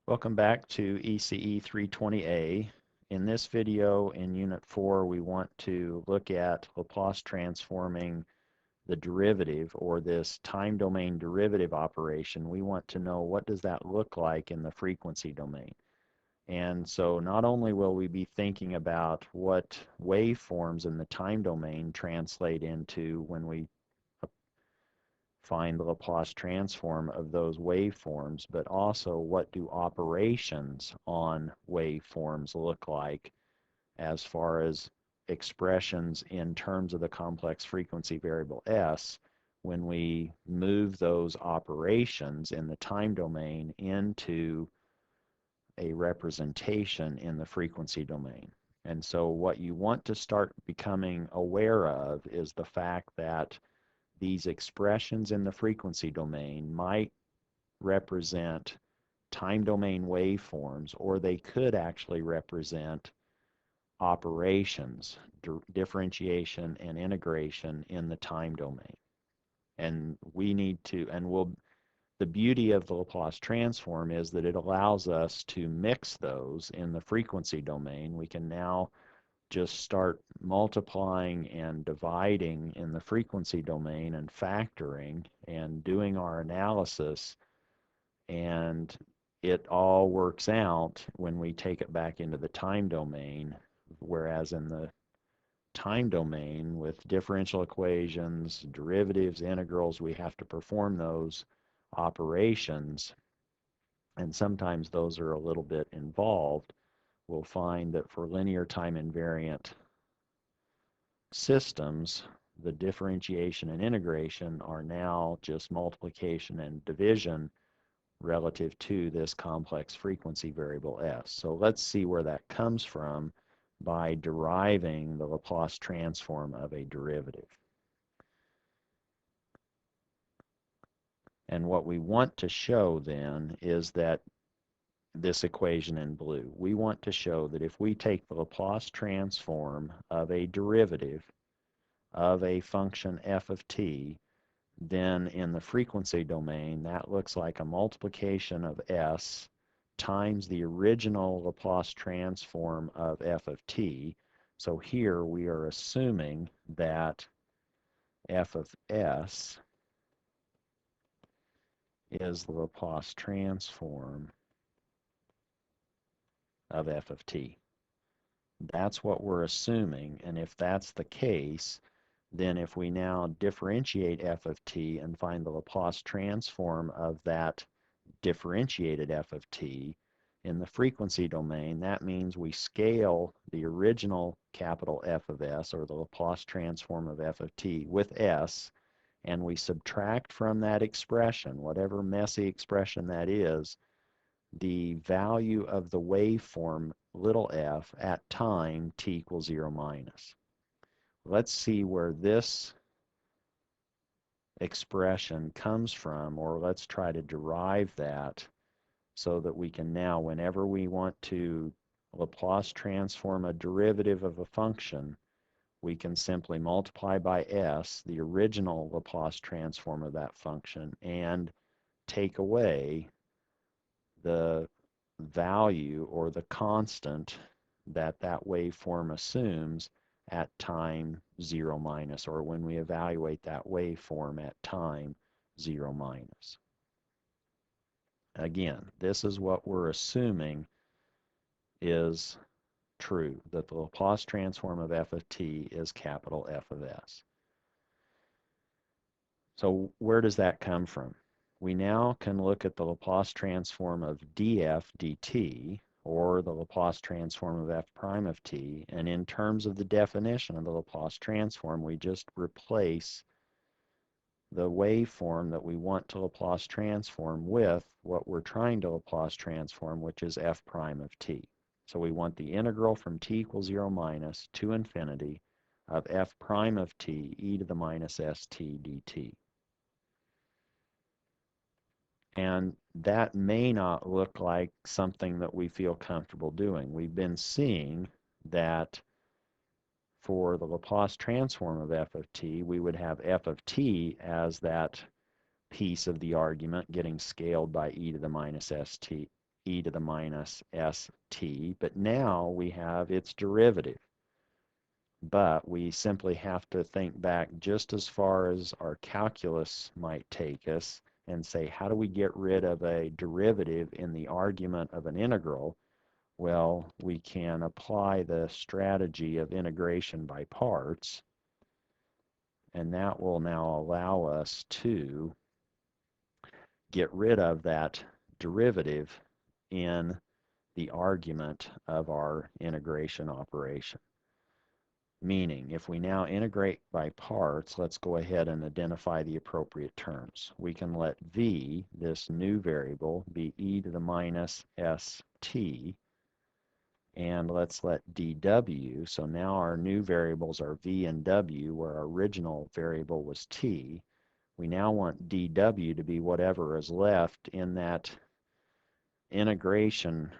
Welcome back to ECE 320A. In this video, in Unit 4, we want to look at Laplace transforming the derivative, or this time domain derivative operation. We want to know what does that look like in the frequency domain. And so not only will we be thinking about what waveforms in the time domain translate into when we find the Laplace transform of those waveforms, but also what do operations on waveforms look like as far as expressions in terms of the complex frequency variable S when we move those operations in the time domain into a representation in the frequency domain. And so what you want to start becoming aware of is the fact that these expressions in the frequency domain might represent time domain waveforms, or they could actually represent operations, differentiation and integration in the time domain. And we need to, the beauty of the Laplace transform is that it allows us to mix those in the frequency domain. We can now just start multiplying and dividing in the frequency domain and factoring and doing our analysis, and it all works out when we take it back into the time domain, whereas in the time domain with differential equations, derivatives, integrals, we have to perform those operations, and sometimes those are a little bit involved. We'll find that for linear time invariant systems, the differentiation and integration are now just multiplication and division relative to this complex frequency variable S. So let's see where that comes from by deriving the Laplace transform of a derivative. And what we want to show then is that this equation in blue. We want to show that if we take the Laplace transform of a derivative of a function f of t, then in the frequency domain, that looks like a multiplication of s times the original Laplace transform of f of t. So here we are assuming that f of s is the Laplace transform of f of t. That's what we're assuming, and if that's the case, then if we now differentiate f of t and find the Laplace transform of that differentiated f of t in the frequency domain, that means we scale the original capital F of s, or the Laplace transform of f of t, with s, and we subtract from that expression, whatever messy expression that is, the value of the waveform little f at time t equals 0 minus. Let's see where this expression comes from, or let's try to derive that so that we can now, whenever we want to Laplace transform a derivative of a function, we can simply multiply by s, the original Laplace transform of that function, and take away the value or the constant that that waveform assumes at time 0 minus, or when we evaluate that waveform at time 0 minus. Again, this is what we're assuming is true, that the Laplace transform of f of t is capital F of s. So where does that come from? We now can look at the Laplace transform of df dt, or the Laplace transform of f prime of t, and in terms of the definition of the Laplace transform, we just replace the waveform that we want to Laplace transform with what we're trying to Laplace transform, which is f prime of t. So we want the integral from t equals 0 minus to infinity of f prime of t e to the minus st dt. And that may not look like something that we feel comfortable doing. We've been seeing that for the Laplace transform of f of t, we would have f of t as that piece of the argument getting scaled by e to the minus st e to the minus st, but now we have its derivative. But we simply have to think back just as far as our calculus might take us and say, how do we get rid of a derivative in the argument of an integral? Well, we can apply the strategy of integration by parts, and that will now allow us to get rid of that derivative in the argument of our integration operation. Meaning, if we now integrate by parts, let's go ahead and identify the appropriate terms. We can let v, this new variable, be e to the minus st, and let's let dw, so now our new variables are v and w, where our original variable was t. We now want dw to be whatever is left in that integration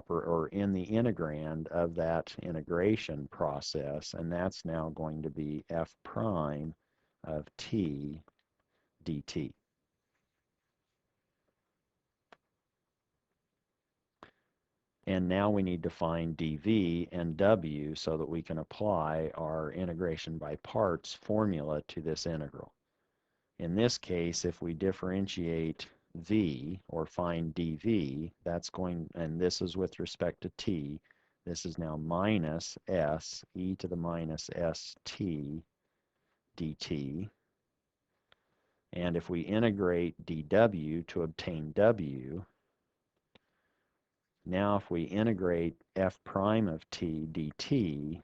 or in the integrand of that integration process, and that's now going to be f prime of t dt. And now we need to find dv and w so that we can apply our integration by parts formula to this integral. In this case, if we differentiate v, or find dv, that's going, and this is with respect to t, this is now minus s e to the minus st dt. And if we integrate dw to obtain w, now if we integrate f prime of t dt,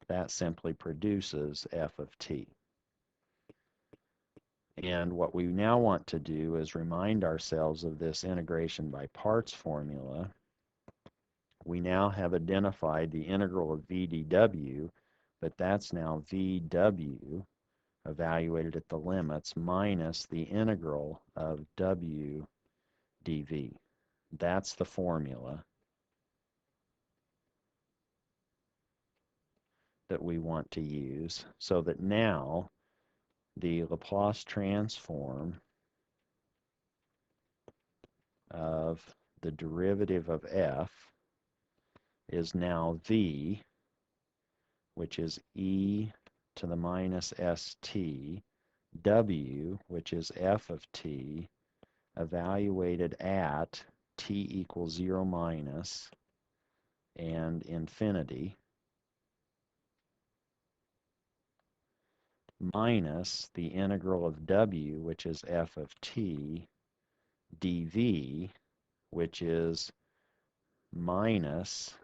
that simply produces f of t. And what we now want to do is remind ourselves of this integration by parts formula. We now have identified the integral of v dw, but that's now vw evaluated at the limits minus the integral of w dv. That's the formula that we want to use, so that now the Laplace transform of the derivative of f is now v, which is e to the minus st, w, which is f of t, evaluated at t equals 0 minus and infinity, minus the integral of w, which is f of t, dv, which is minus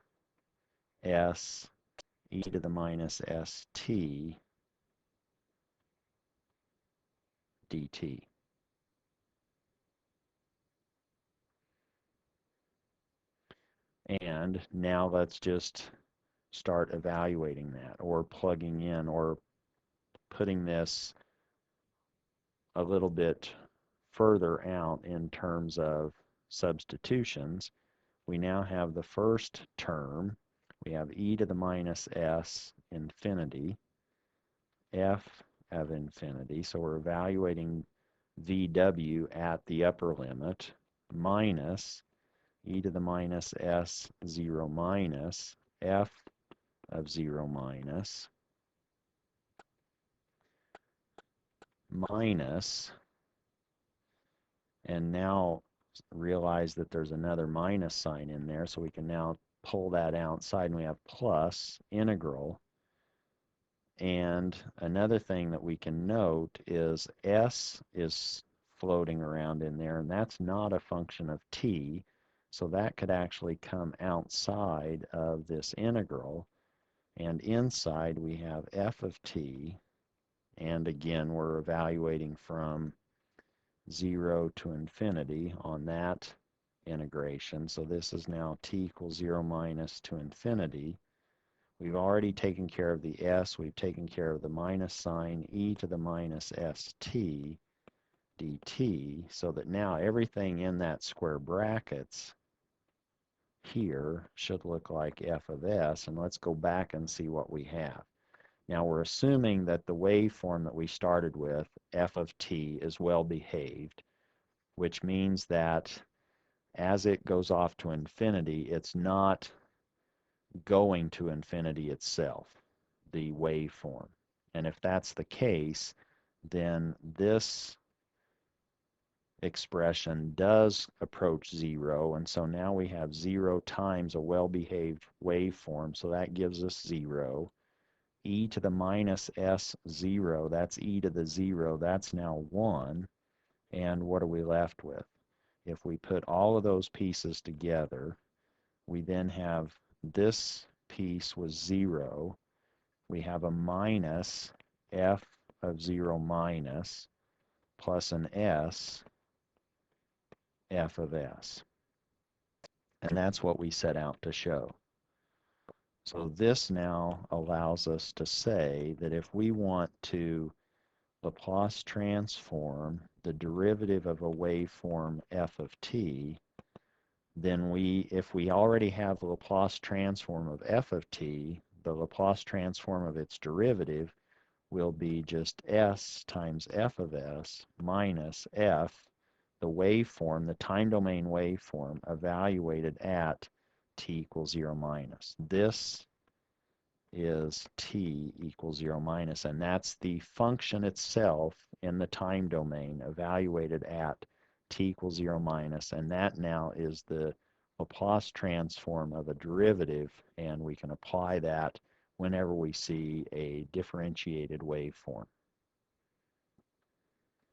s e to the minus st dt. And now let's just start evaluating that, or plugging in, or putting this a little bit further out in terms of substitutions. We now have the first term. We have e to the minus s infinity, f of infinity. So we're evaluating vw at the upper limit, minus e to the minus s 0 minus f of 0 minus, minus, and now realize that there's another minus sign in there, so we can now pull that outside, and we have plus integral. And another thing that we can note is s is floating around in there, and that's not a function of t, so that could actually come outside of this integral. And inside we have f of t, and again we're evaluating from 0 to infinity on that integration. So this is now t equals 0 minus to infinity. We've already taken care of the s, we've taken care of the minus sign, e to the minus st dt, so that now everything in that square brackets here should look like f of s. And let's go back and see what we have. Now we're assuming that the waveform that we started with, f of t, is well behaved, which means that as it goes off to infinity, it's not going to infinity itself, the waveform. And if that's the case, then this expression does approach zero, and so now we have 0 times a well-behaved waveform, so that gives us 0. E to the minus s0, that's e to the 0, that's now 1. And what are we left with? If we put all of those pieces together, we then have this piece was 0. We have a minus f of 0 minus plus an s f of s. And that's what we set out to show. So this now allows us to say that if we want to Laplace transform the derivative of a waveform f of t, then if we already have the Laplace transform of f of t, the Laplace transform of its derivative will be just s times f of s minus f, the waveform, the time domain waveform, evaluated at t equals 0 minus. This is t equals 0 minus, and that's the function itself in the time domain evaluated at t equals 0 minus, and that now is the Laplace transform of a derivative, and we can apply that whenever we see a differentiated waveform.